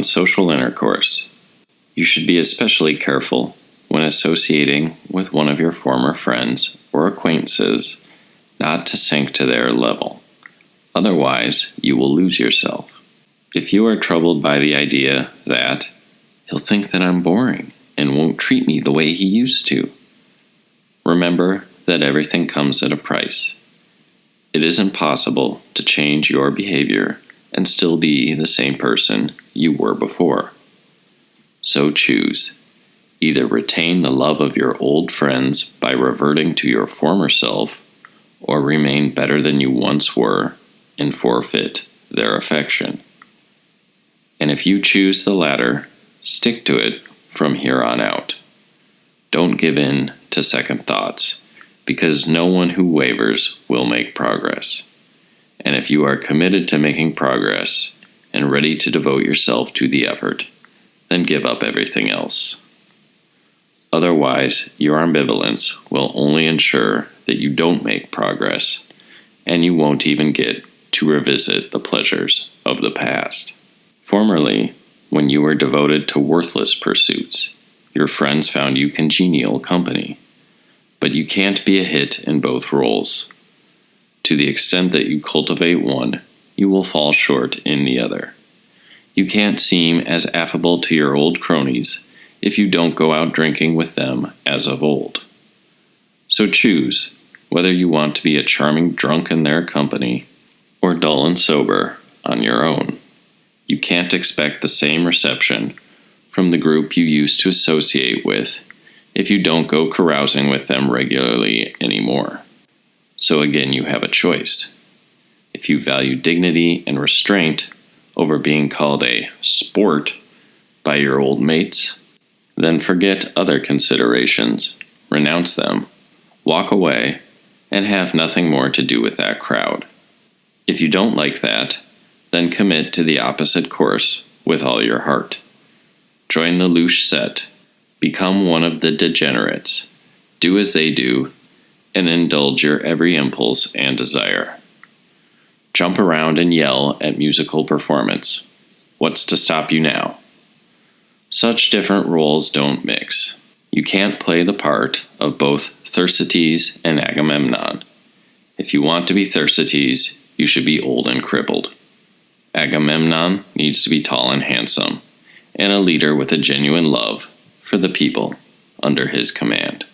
social intercourse. You should be especially careful when associating with one of your former friends or acquaintances not to sink to their level. Otherwise, you will lose yourself. If you are troubled by the idea that he'll think that I'm boring and won't treat me the way he used to, remember that everything comes at a price. It isn't possible to change your behavior and still be the same person you were before. So choose. Either retain the love of your old friends by reverting to your former self, or remain better than you once were and forfeit their affection. And if you choose the latter, stick to it from here on out. Don't give in to second thoughts, because no one who wavers will make progress. And if you are committed to making progress and ready to devote yourself to the effort, then give up everything else. Otherwise, your ambivalence will only ensure that you don't make progress, and you won't even get to revisit the pleasures of the past. Formerly, when you were devoted to worthless pursuits, your friends found you congenial company. But you can't be a hit in both roles. To the extent that you cultivate one, you will fall short in the other. You can't seem as affable to your old cronies if you don't go out drinking with them as of old. So choose whether you want to be a charming drunk in their company or dull and sober on your own. You can't expect the same reception from the group you used to associate with if you don't go carousing with them regularly anymore. So again, you have a choice. If you value dignity and restraint over being called a sport by your old mates, then forget other considerations, renounce them, walk away, and have nothing more to do with that crowd. If you don't like that, then commit to the opposite course with all your heart. Join the louche set, become one of the degenerates, do as they do, and indulge your every impulse and desire. Jump around and yell at musical performance. What's to stop you now? Such different roles don't mix. You can't play the part of both Thersites and Agamemnon. If you want to be Thersites, you should be old and crippled. Agamemnon needs to be tall and handsome, and a leader with a genuine love for the people under his command.